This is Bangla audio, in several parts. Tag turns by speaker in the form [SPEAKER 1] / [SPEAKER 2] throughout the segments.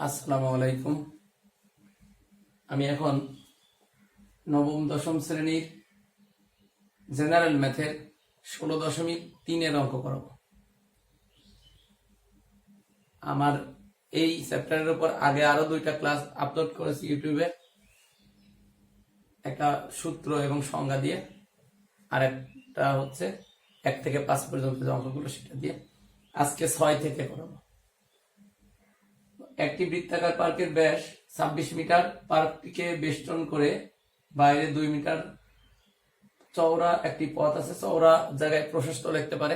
[SPEAKER 1] আসসালামু আলাইকুম। আমি এখন নবম দশম শ্রেণীর জেনারেল ম্যাথের 16.3 অঙ্ক করব। আমার এই চ্যাপ্টারের উপর আগে আরো 2টা ক্লাস আপলোড করেছি ইউটিউবে, একটা সূত্র এবং সংজ্ঞা দিয়ে, আর একটা হচ্ছে 1 থেকে 5 পর্যন্ত যে অঙ্কগুলো সেটা দিয়ে। আজকে 6 থেকে করব। একটি বৃত্তাকার পার্কের ব্যাস 26 মিটার। পার্কটিকে বেষ্টন করে বাইরে 2 মিটার চওড়া একটি পথ আছে। চওড়া জায়গায় প্রশস্ত লিখতে পারে।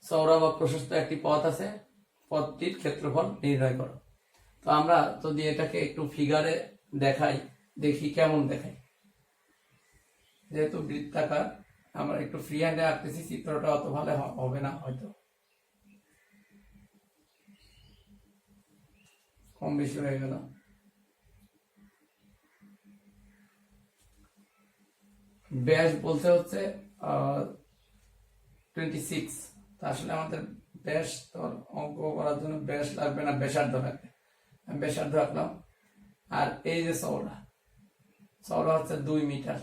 [SPEAKER 1] চওড়া বা প্রশস্ত একটি পথ আছে, পথটির ক্ষেত্রফল নির্ণয় করো। তো আমরা যদি এটাকে একটু ফিগারে দেখাই, দেখি কেমন দেখাই। যেহেতু বৃত্তাকার, আমরা একটু ফ্রি হ্যান্ডে আঁকতেছি, চিত্রটা অত ভালো হবে না, হয়তো কম বেশি হয়ে গেল। ব্যাস বলতে হচ্ছে 26। আসলে আমাদের ব্যাস তো অঙ্ক করার জন্য ব্যাস লাগবে না, ব্যাসার্ধ লাগবে। আমি ব্যাসার্ধ রাখলাম। আর এই যে চওড়া, চওড়া হচ্ছে 2 মিটার।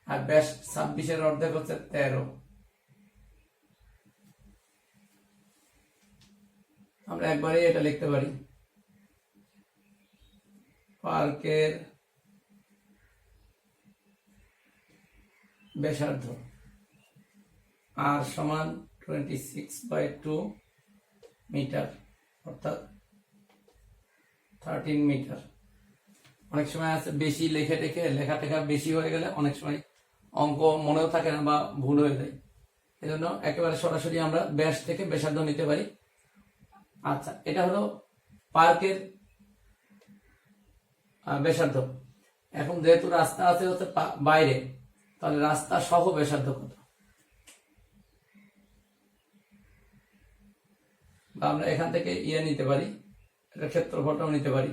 [SPEAKER 1] আর ব্যাস 26-এর অর্ধেক হচ্ছে 13। আমরা একবারে এটা লিখতে পারি, পার্কের ব্যাসার্ধ আর সমান 26/2 মিটার, অর্থাৎ 13 মিটার। অনেক সময় আছে বেশি লেখা টেখা বেশি হয়ে গেলে অনেক সময় অঙ্ক মনেও থাকে না বা ভুল হয়ে যায়। এজন্য একেবারে সরাসরি আমরা ব্যাস থেকে ব্যাসার্ধ নিতে পারি। আচ্ছা, এটা হলো পার্কের ব্যাসার্ধ। এখন যেহেতু রাস্তা আছে হচ্ছে বাইরে, তাহলে রাস্তা সহ ব্যাসার্ধ কত? বা আমরা এখান থেকে নিতে পারি, এটা ক্ষেত্রফলটাও নিতে পারি।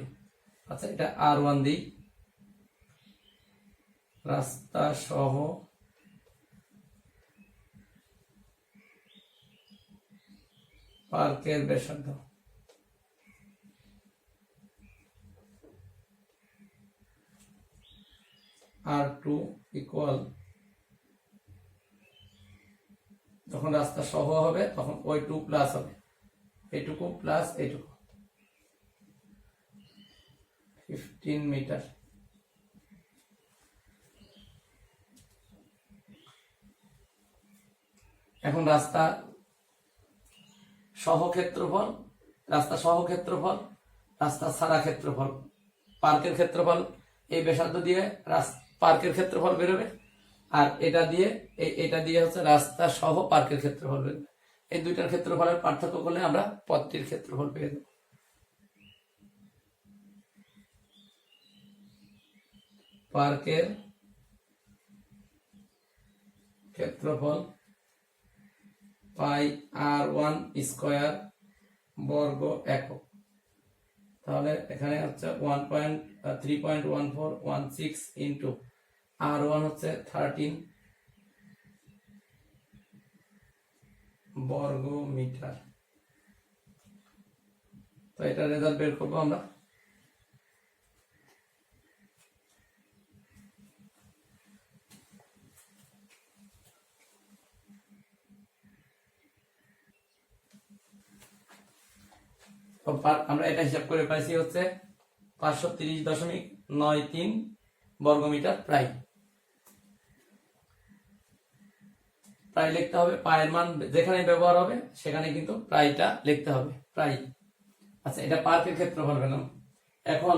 [SPEAKER 1] আচ্ছা, এটা R1 দিই, রাস্তা সহ পার্কের ব্যাসার্ধ। R2 ইকুয়াল, যখন রাস্তা সহ হবে তখন ওই 2 প্লাস হবে, এইটুকু প্লাস এইটুকু, 15 মিটার। এখন রাস্তা সহ ক্ষেত্রফল, রাস্তা সহ ক্ষেত্রফল, রাস্তা ছাড়া ক্ষেত্রফল, পার্কের ক্ষেত্রফল এই ব্যাসার্ধ দিয়ে পার্কের ক্ষেত্রফল বেরোবে, আর এটা দিয়ে হচ্ছে রাস্তা সহ পার্কের ক্ষেত্রফল বেরোবে। এই দুইটার ক্ষেত্রফলের পার্থক্য করলে আমরা পথটির ক্ষেত্রফল পেয়ে দেব। পার্কের ক্ষেত্রফল পাই R1 স্কয়ার বর্গ একক। তাহলে এখানে হচ্ছে 3.1416 ইন্টু R1 হচ্ছে 13 বর্গ মিটার। তো এটা রেজাল্ট বের করবো আমরা। আমরা এটা হিসাব করে পাইছি হচ্ছে 530.93 বর্গ মিটার। প্রায় লিখতে হবে, পায়ের মান যেখানে ব্যবহার হবে সেখানে কিন্তু প্রায়টা লিখতে হবে, প্রায়। আচ্ছা, এটা পার্কের ক্ষেত্রফল পেলাম। এখন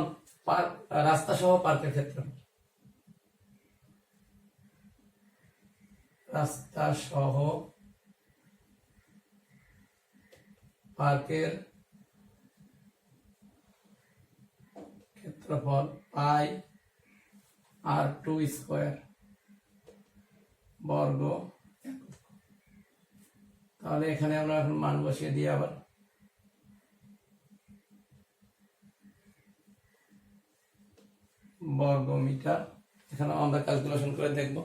[SPEAKER 1] রাস্তা সহ পার্কের ক্ষেত্রফল, রাস্তা সহ পার্কের ক্ষেত্রফল পাই R2 স্কয়ার বর্গ। তাহলে এখানে আমরা এখন মান বসিয়ে দিই, আবার বর্গ মিটার। এখানে আমরা ক্যালকুলেশন করে দেখব।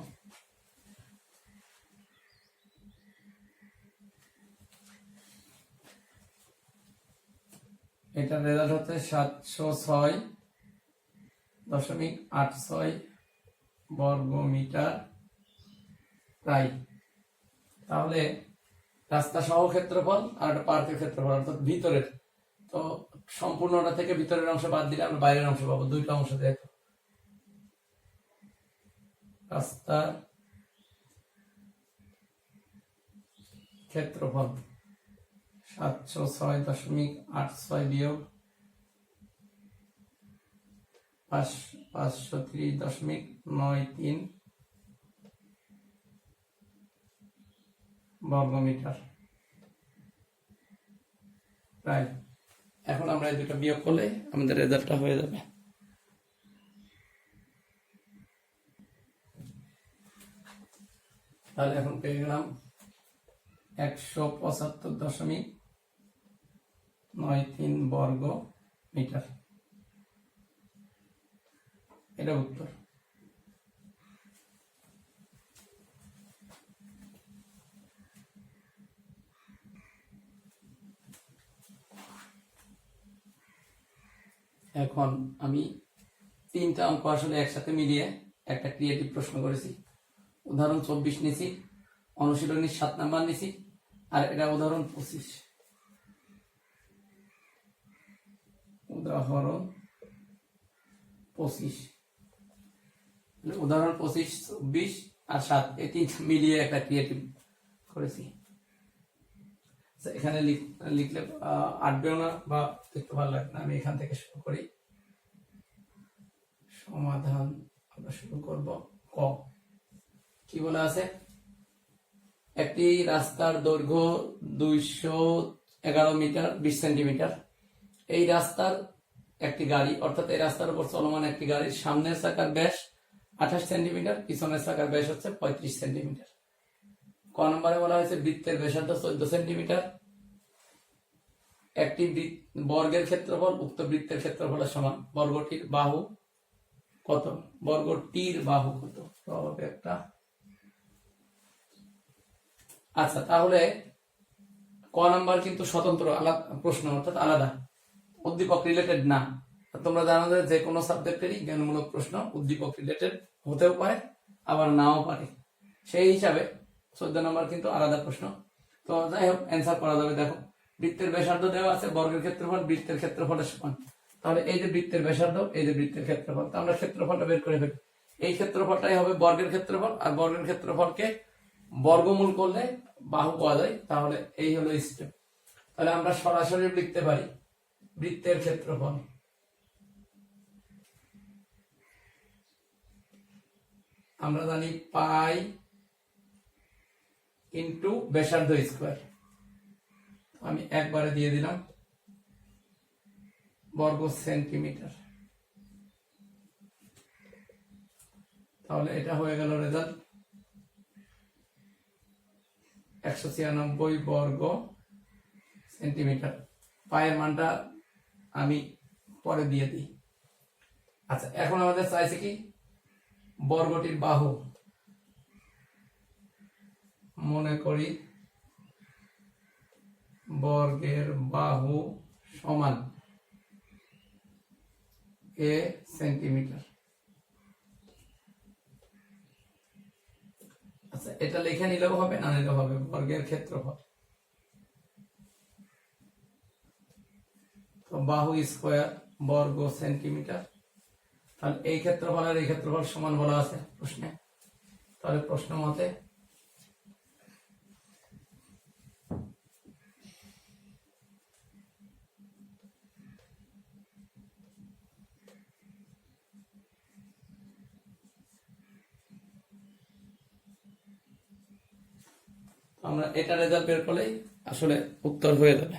[SPEAKER 1] এটার রেজাল্ট হচ্ছে 706.86 বর্গ মিটার প্রায়। তাহলে রাস্তা সহ ক্ষেত্রফল আর একটা পার্কের ক্ষেত্রফল অর্থাৎ ভিতরের, তো সম্পূর্ণটা থেকে ভিতরের অংশ বাদ দিলে আমরা বাইরের অংশ পাবো। দুইটা অংশ দেখো, রাস্তার ক্ষেত্রফল 706.86 বিয়োগ 530.93 বর্গমিটার প্রায়। এখন আমরা এই দুটো বিয়োগ করলে আমাদের রেজাল্টটা হয়ে যাবে। তাহলে এখন পেয়ে গেলাম 175.93 বর্গ মিটার। এটা উত্তর। এখন আমি তিনটা অঙ্ক আসলে একসাথে মিলিয়ে একটা ক্রিয়েটিভ প্রশ্ন করেছি। উদাহরণ 24 নিছি, অনুশীলনী 7 নাম্বার নিছি, আর এটা উদাহরণ 25। উদাহরণ 25, উদাহরণ 25, 24 আর 7 এই তিনটা মিলিয়ে একটা ক্রিয়েটিভ করেছি। এখানে লিখলে আটবেও না বা দেখতে ভালো লাগবে না। আমি এখান থেকে শুরু করি। সমাধান আমরা শুরু করব। ক কি বলা আছে? একটি রাস্তার দৈর্ঘ্য 211 মিটার 20 সেন্টিমিটার। এই রাস্তার একটি গাড়ি, অর্থাৎ এই রাস্তার উপর চলমান একটি গাড়ির সামনের চাকার ব্যাস 28 সেন্টিমিটার, পিছনের চাকার ব্যাস হচ্ছে 35 সেন্টিমিটার। ক নম্বরে বলা হয়েছে বৃত্তের ব্যাসার্ধ 14 সেন্টিমিটার। একটি বর্গের ক্ষেত্রফল উক্ত বৃত্তের ক্ষেত্রফলের সমান। বর্গটির বাহু কত? বর্গটির বাহু কত? একটা। আচ্ছা, তাহলে ক নাম্বার কিন্তু স্বতন্ত্র আলাদা প্রশ্ন, অর্থাৎ আলাদা, উদ্দীপক রিলেটেড না। তোমরা জানো যে কোনো সাবজেক্টেরই জ্ঞানমূলক প্রশ্ন উদ্দীপক রিলেটেড হতেও পারে আবার নাও পারে। সেই হিসাবে 14 নম্বর কিন্তু আলাদা প্রশ্ন। তো যাই হোক, অ্যান্সার করা যাবে। দেখো, বৃত্তের ব্যাসার্ধ দেওয়া আছে, বর্গের ক্ষেত্রফল বৃত্তের ক্ষেত্রফলের সমান। তাহলে এই যে বৃত্তের ব্যাসার্ধ, এই যে বৃত্তের ক্ষেত্রফল, তো আমরা ক্ষেত্রফলটা বের করে ফেলি। এই ক্ষেত্রফলটাই হবে বর্গের ক্ষেত্রফল, আর বর্গের ক্ষেত্রফলকে বর্গমূল করলে বাহু পাওয়া যায়। তাহলে এই হলো স্টেপ। তাহলে আমরা সরাসরি লিখতে পারি বৃত্তের ক্ষেত্রফল আমরা জানি পাই ইন্টু ব্যাসার্ধ স্কয়ার। আমি একবারে দিয়ে দিলাম বর্গ সেন্টিমিটার। তাহলে এটা হয়ে গেল রেজাল্ট 196 বর্গ সেন্টিমিটার। পায়ের মানটা আমি পরে দিয়ে দিই। আচ্ছা, এখন আমাদের চাইছে কি বর্গটির বাহু। মনে করি বর্গের বাহু সমান a সেন্টিমিটার। আচ্ছা, এটা লিখে নিলেও হবে, না নিলেও হবে। বর্গের ক্ষেত্রফল তো বাহু স্কয়ার বর্গ সেন্টিমিটার। তাহলে এই ক্ষেত্রফল আর এই ক্ষেত্রফল সমান বলা আছে প্রশ্নে। তাহলে প্রশ্ন মতে আমরা এটা রেজাল্ট বের করলেই আসলে উত্তর হয়ে যাবে।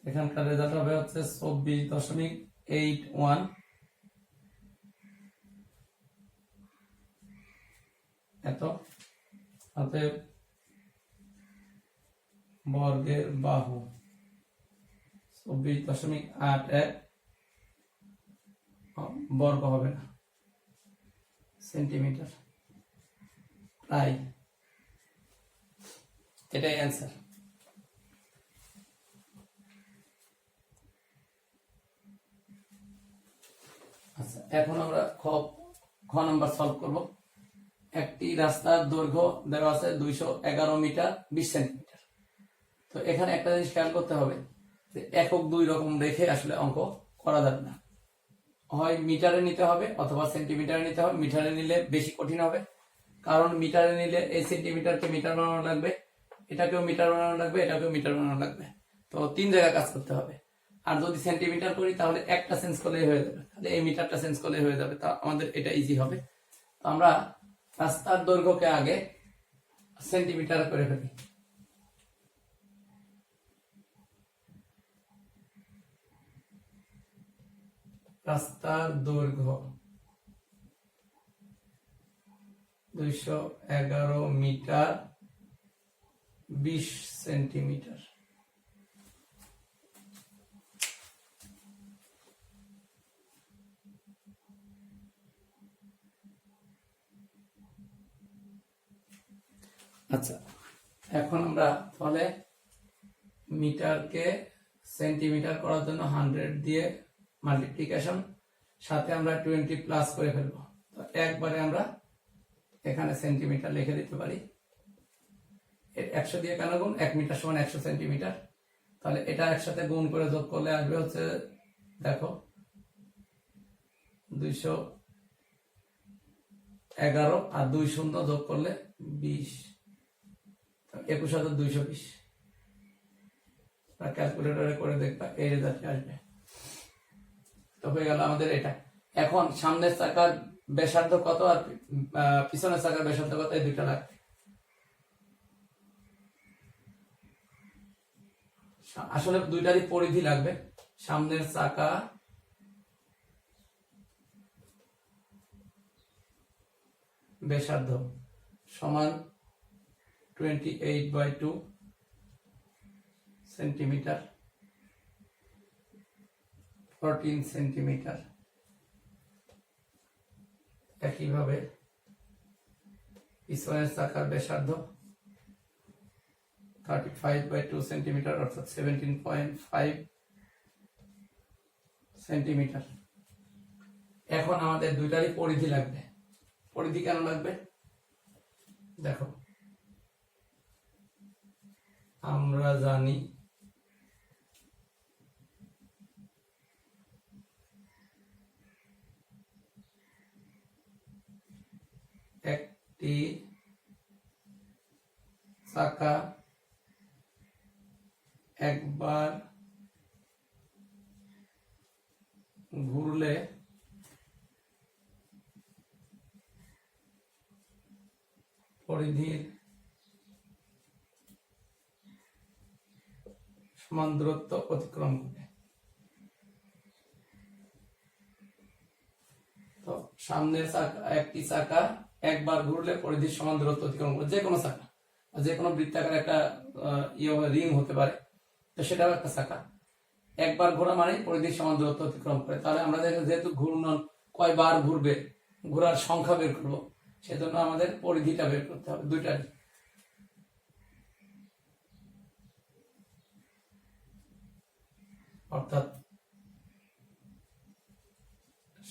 [SPEAKER 1] এখানকার রেজাল্ট হবে হচ্ছে 24.81। এত অতএব বর্গের বাহু 24.81 বর্গ হবে না, সেন্টিমিটার। প্রায়, এটাই অ্যান্সার। আচ্ছা, এখন আমরা খ নাম্বার সলভ করব। একটি রাস্তার দৈর্ঘ্য দেওয়া আছে 211 মিটার 20 সেন্টিমিটার। তো এখানে একটা জিনিস খেয়াল করতে হবে যে একক দুই রকম রেখে আসলে অঙ্ক করা যাবে না, হয় মিটারে নিতে হবে অথবা সেন্টিমিটারে নিতে হবে। মিটারে নিলে বেশি কঠিন হবে, কারণ মিটারে নিলে এই সেন্টিমিটারকে মিটার বানানো লাগবে, এটাকেও মিটার বানানো লাগবে, এটাকেও মিটার বানানো লাগবে। তো 3 জায়গায় কাজ করতে হবে। আর যদি সেন্টিমিটার করি তাহলে একটা চেঞ্জ করলেই হয়ে যাবে, তাহলে এই মিটারটা চেঞ্জ করলেই হয়ে যাবে। তা আমাদের এটা ইজি হবে। তো আমরা রাস্তার দৈর্ঘ্যকে আগে সেন্টিমিটার করে ফেলি। রাস্তার দৈর্ঘ্য 211 মিটার 20 সেন্টিমিটার। আচ্ছা, এখন আমরা তাহলে মিটারকে সেন্টিমিটার করার জন্য 100 দিয়ে মাল্টিপ্লিকেশন, সাথে আমরা 20 প্লাস করে ফেলবো। তো একবারে আমরা এখানে সেন্টিমিটার লিখে দিতে পারি। 100 দিয়ে কেন গুণ? 1 মিটার সমান 100 সেন্টিমিটার। তাহলে এটা একসাথে গুণ করে যোগ করলে আসবে হচ্ছে, দেখো, 211 আর 2 শূন্য যোগ করলে 20, 21,220। ক্যালকুলেটরে করে দেখবা এই রেজাল্ট আসবে। তো হয়ে গেল আমাদের এটা। এখন সামনের চাকার ব্যাসার্ধ কত আর পিছনের চাকার ব্যাসার্ধ কত, এই দুইটা লাগবে। আসলে দুইটারই পরিধি লাগবে। সামনের চাকা ব্যাসার্ধ সমান 28/2 সেন্টিমিটার, 14 সেন্টিমিটার। একইভাবে পিছনের চাকার ব্যাসার্ধ 35/2 সেন্টিমিটার, অর্থাৎ 17.5 সেন্টিমিটার। এখন আমাদের দুইটারই পরিধি লাগবে। পরিধি কেন লাগবে? দেখো, আমরা জানি একটি চাকা একবার ঘুরলে পরিধির সমান দূরত্ব অতিক্রম করে। তো সামনের চাকা, একটি চাকা একবার ঘুরলে পরিধির সমান দূরত্ব অতিক্রম করে। যে কোনো চাকা, যে কোনো বৃত্তাকার একটা রিং হতে পারে, তো সেটাও একটা চাকা। একবার ঘোরা মানে পরিধির সমান দূরত্ব অতিক্রম করে। তাহলে আমরা যেহেতু ঘূর্ণন কয়বার ঘুরবে, ঘোরার সংখ্যা বের করবো, সেজন্য আমাদের পরিধিটা বের করতে হবে দুইটারই। অর্থাৎ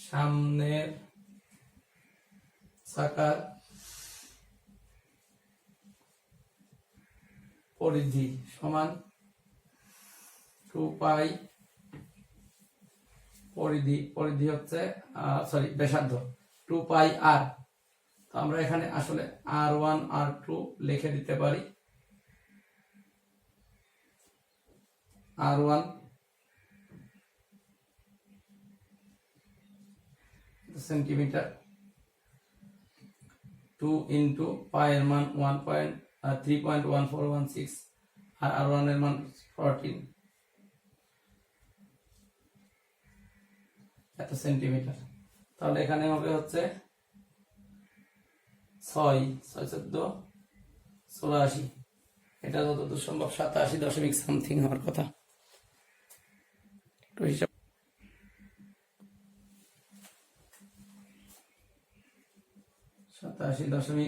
[SPEAKER 1] সামনের চাকার পরিধি সমান 2 পাই, পরিধি হচ্ছে ব্যাসার্ধ 2 পাই আর। তো আমরা এখানে আসলে R1 R2 লিখে দিতে পারি। R1 সেন্টিমিটার, 2 ইন্টু পাই এর মান 3.1416 আর R1 এর মান 14 এত সেন্টিমিটার। তাহলে এখানে হবে হচ্ছে 6×6=84, এটা যতদূর সম্ভব 87 সামথিং হওয়ার কথা। 87.4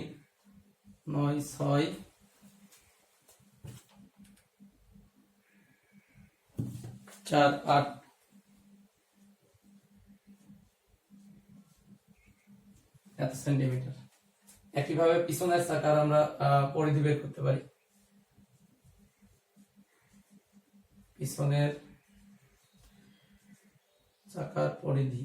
[SPEAKER 1] 9 6 4 8 এত সেন্টিমিটার। একইভাবে পিছনের চাকার আমরা পরিধি বের করতে পারি। পিছনের চাকার পরিধি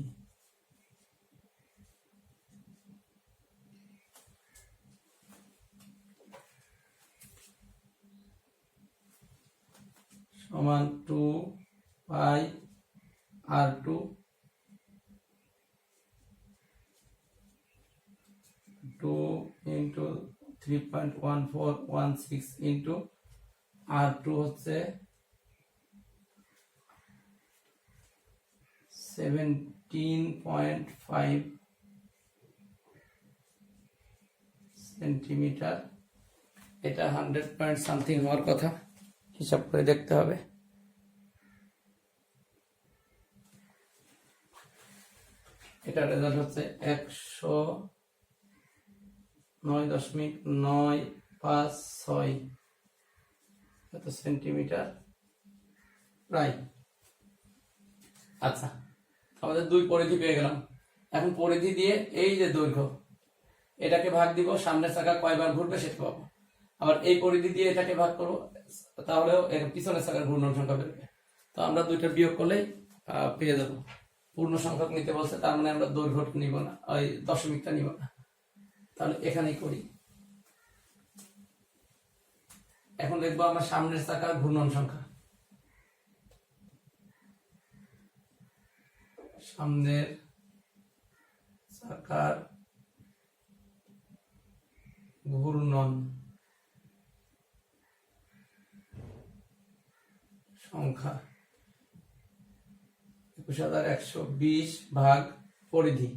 [SPEAKER 1] সমান 2 পাই r2 2 into 3.1416 into r2 হচ্ছে 17.5 সেন্টিমিটার। এটা 100 পয়েন্ট সামথিং হওয়ার কথা, হিসাব করে দেখতে হবে। এটা রেজাল্ট হচ্ছে 109.956 এত সেন্টিমিটার প্রায়। আচ্ছা, আমাদের দুই পরিধি পেয়ে গেলাম। এখন পরিধি দিয়ে এই যে দৈর্ঘ্য, এটাকে ভাগ দিব, সামনের চাকা কয়বার ঘুরবে সেটা পাবো। আবার এই পরিধি দিয়ে এটাকে ভাগ করবো, তাহলেও পিছনের চাকার ঘূর্ণন সংখ্যা বেরোবে। তো আমরা দুইটা বিয়োগ করলেই পেয়ে যাবো। পূর্ণ সংখ্যক নিতে বলছে, তার মানে আমরা দৈর্ঘ্যটা নিব না, ওই দশমিকটা নিব না। তাহলে এখানেই করি। এখন দেখবো আমার সামনের চাকার ঘূর্ণন সংখ্যা। সামনের চাকার ঘূর্ণন সংখ্যা 2120 ভাগ পরিধি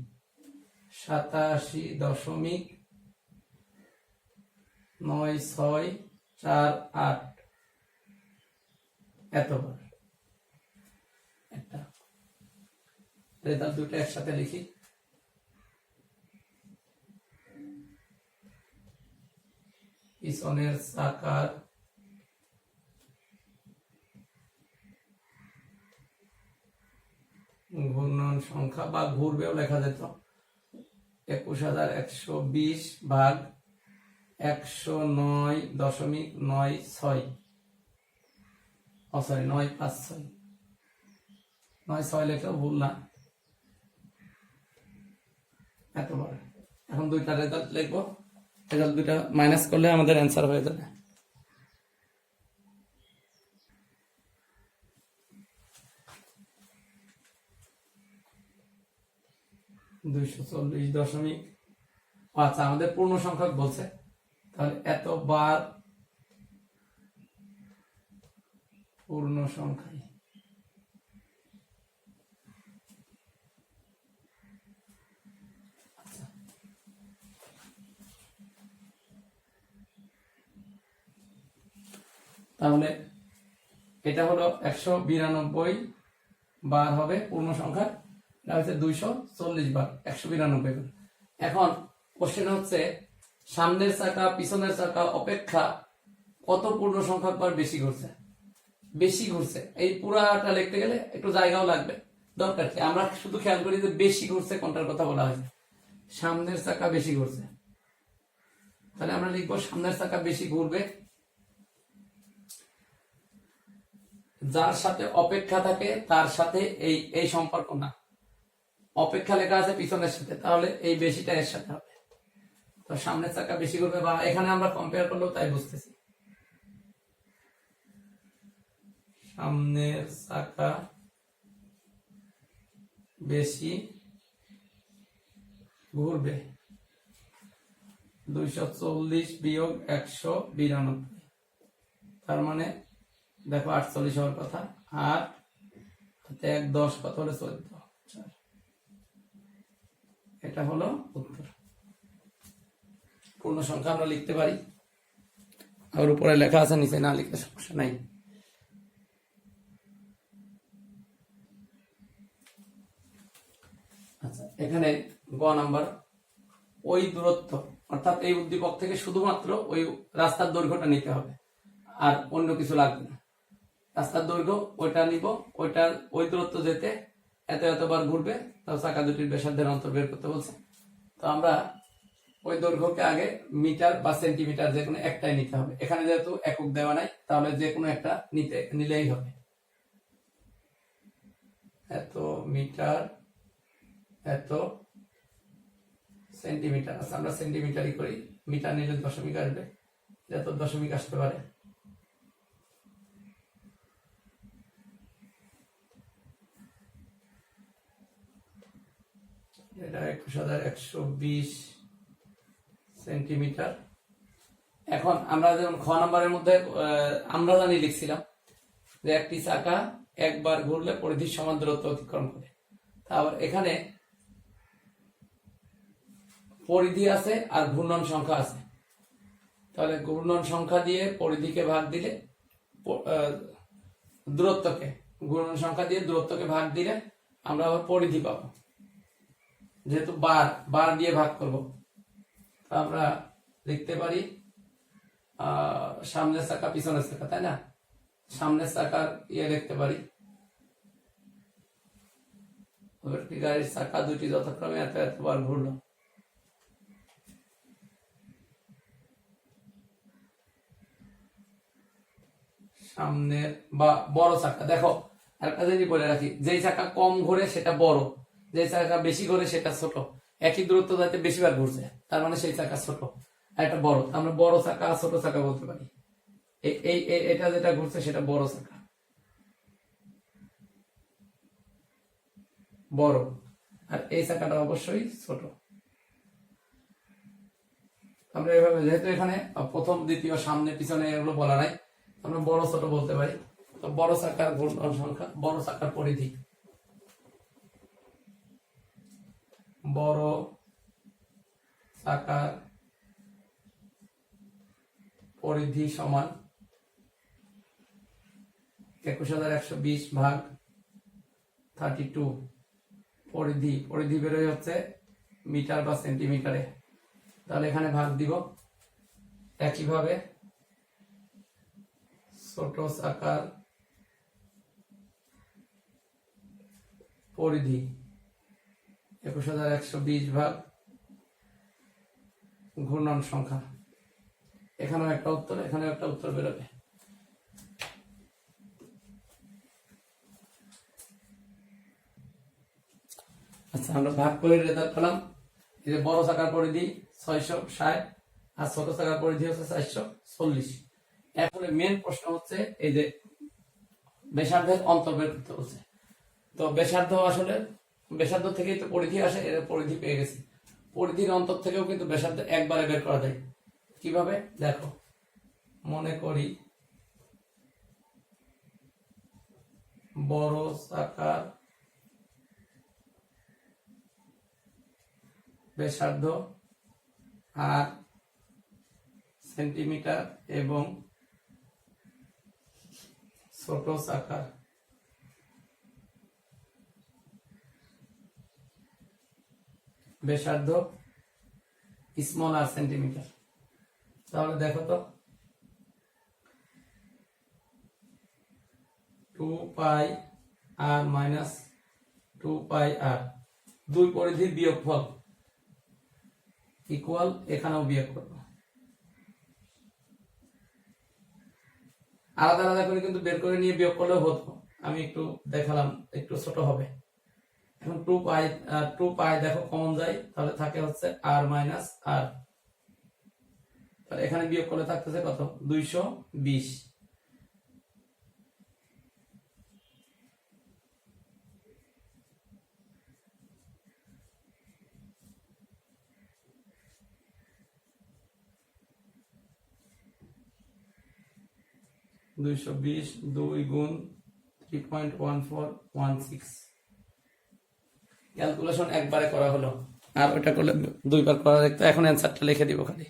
[SPEAKER 1] 87.9648 এতবার। একটা রেজাল্ট দুটো একসাথে লিখি। পিছনের চাকার ঘূর্ণন সংখ্যা, বা ঘুরবেও লেখা যেত, 21120 ভাগ 109.96 সরি 956 96 লেখা ভুল না, এতবার। এখন দুইটা রেজাল্ট লিখবো, রেজাল্ট দুইটা মাইনাস করলে আমাদের অ্যান্সার হয়ে যাবে। আচ্ছা, আমাদের পূর্ণ সংখ্যক বলছে, তাহলে এতবার পূর্ণ সংখ্যায়। তাহলে এটা হলো 192 বার হবে পূর্ণ সংখ্যা, এটা হচ্ছে 240 বার, 192 বার। এখন কোশ্চেন হচ্ছে সামনের চাকা পিছনের চাকা অপেক্ষা কত পূর্ণ সংখ্যক বার বেশি ঘুরছে। বেশি ঘুরছে, এই পুরাটা লিখতে গেলে একটু জায়গাও লাগবে, দরকার কি আমরা শুধু খেয়াল করি যে বেশি ঘুরছে কোনটার কথা বলা হয়েছে। সামনের চাকা বেশি ঘুরছে, তাহলে আমরা লিখবো সামনের চাকা বেশি ঘুরবে। যার সাথে অপেক্ষা থাকে তার সাথে এই সম্পর্ক না, অপেক্ষা লেখা আছে পিছনের সাথে, তাহলে এই বেশিটা এর সাথে হবে। তো সামনের চাকা বেশি ঘুরবে, বা এখানে আমরা কম্পেয়ার করলেও তাই বুঝতেছি। সামনের চাকা বেশি ঘুরবে 240 বিয়োগ 192, তার মানে দেখো 48 হওয়ার কথা, আর 1 10 কত হলে 14, এটা হলো উত্তর। পূর্ণ সংখ্যা আমরা লিখতে পারি, আর উপরে লেখা আছে, নিচে না লিখলে সমস্যা নাই। আচ্ছা, এখানে গ নাম্বার, ওই দূরত্ব অর্থাৎ এই উদ্দীপক থেকে শুধুমাত্র ওই রাস্তার দৈর্ঘ্যটা নিতে হবে, আর অন্য কিছু লাগবে না। রাস্তার দৈর্ঘ্য ওইটা নিব, ওইটার ওই দূরত্ব যেতে এতবার ঘুরবে, তাও চাকা দুটির ব্যাসার্ধের অন্তর বের করতে বলছে। তো আমরা ওই দৈর্ঘ্যকে আগে মিটার বা সেন্টিমিটার যে কোনো একটাই নিতে হবে। এখানে যেহেতু একক দেওয়া নাই, তাহলে যে কোনো একটা নিলেই হবে। এত মিটার, এত সেন্টিমিটার। আচ্ছা, আমরা সেন্টিমিটারই করি, মিটার নিলে দশমিক আসবে, যত দশমিক আসতে পারে। এটা 2120 সেন্টিমিটার। এখন আমরা যেমন খ নাম্বারের মধ্যে আমরা জানি লিখছিলাম যে একটি চাকা একবার ঘুরলে পরিধির সমান দূরত্ব অতিক্রম করে। আবার এখানে পরিধি আছে আর ঘূর্ণন সংখ্যা আছে, তাহলে ঘূর্ণন সংখ্যা দিয়ে পরিধিকে ভাগ দিলে দূরত্বকে, ঘূর্ণন সংখ্যা দিয়ে দূরত্বকে ভাগ দিলে আমরা আবার পরিধি পাবো। যেহেতু বার দিয়ে ভাগ করব, আমরা লিখতে পারি সামনের চাকা পিছনের চাকা, তাই না? সামনের চাকার লিখতে পারি, গাড়ির চাকা দুটি যথাক্রমে এতবার ঘুরলো। সামনের বা বড় চাকা, দেখো একটা জিনিস বলে রাখি, যেই চাকা কম ঘোরে সেটা বড়, যে চাকা বেশি ঘোরে সেটা ছোট। একই দূরত্ব যাতে বেশিবার ঘুরছে, তার মানে সেই চাকা ছোট, আর এটা বড়। আমরা বড় চাকা ছোট চাকা বলতে পারি। এটা যেটা ঘুরছে সেটা বড় চাকা, বড়, আর এই চাকাটা অবশ্যই ছোট। আমরা এভাবে, যেহেতু এখানে প্রথম দ্বিতীয় সামনে পিছনে এগুলো বলা নাই, আমরা বড় ছোট বলতে পারি। তো বড় চাকার ঘূর্ণন সংখ্যা, বড় চাকার পরিধি, বড় চাকার পরিধি সমান 2120 ভাগ 32। পরিধি বেরোয় হচ্ছে মিটার বা সেন্টিমিটারে, তাহলে এখানে ভাগ দিব। একইভাবে ছোট চাকার পরিধি 2120 ভাগ ঘূর্ণন সংখ্যা, এখানেও একটা উত্তর, এখানেও একটা উত্তর বেরোবে। আচ্ছা, আমরা ভাগ করে রেজাল্ট পেলাম। এই যে বড় চাকার পরিধি 660 আর ছোট চাকার পরিধি হচ্ছে 440। এখন মেন প্রশ্ন হচ্ছে এই যে ব্যাসার্ধের অন্তর বের করতে বলছে। তো ব্যাসার্ধ, আসলে ব্যাসার্ধ থেকেই তো পরিধি আসে, এর পরিধি পেয়ে গেছি। পরিধির অন্তর থেকেও কিন্তু ব্যাসার্ধ একবারে বের করা যায়। কিভাবে দেখো, মনে করি বড় চাকার ব্যাসার্ধ আর সেন্টিমিটার এবং ছোট চাকার ব্যাসার্ধ স্মল আর সেন্টিমিটার। তাহলে দেখো তো, 2πr মাইনাস 2πr, দুই পরিধির বিয়োগফল ইকুয়াল, এখানেও বিয়োগ করবো। আলাদা আলাদা করে কিন্তু বের করে নিয়ে বিয়োগ করলেও হতো, আমি একটু দেখালাম, একটু ছোট হবে। এখন 2π দেখো কমন যায়, তাহলে থাকে হচ্ছে r মাইনাস r, তাহলে এখানে বিয়োগ করলে থাকতেছে কত, 220। দুই গুণ 3.1416। ক্যালকুলেশন একবারে করা হলো, আর ওটা করলে দুইবার করা দেখতো। এখন অ্যান্সারটা লিখে দিব খালি।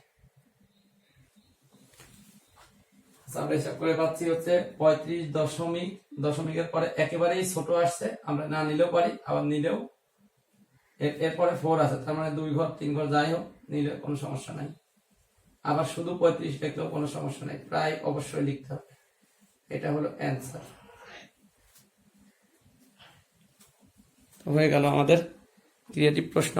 [SPEAKER 1] আমরা হিসাব করে পাচ্ছি হচ্ছে 35 দশমিকের পরে একেবারেই ছোট আসছে, আমরা না নিলেও পারি, আবার নিলেও এরপরে 4 আছে, তার মানে 2 ঘর 3 ঘর যাই হোক নিলে কোনো সমস্যা নাই। আবার শুধু 35 লিখলেও কোনো সমস্যা নাই, প্রায় অবশ্যই লিখতে হবে। এটা হলো অ্যান্সার। হয়ে গেল আমাদের ক্রিয়েটিভ প্রশ্ন।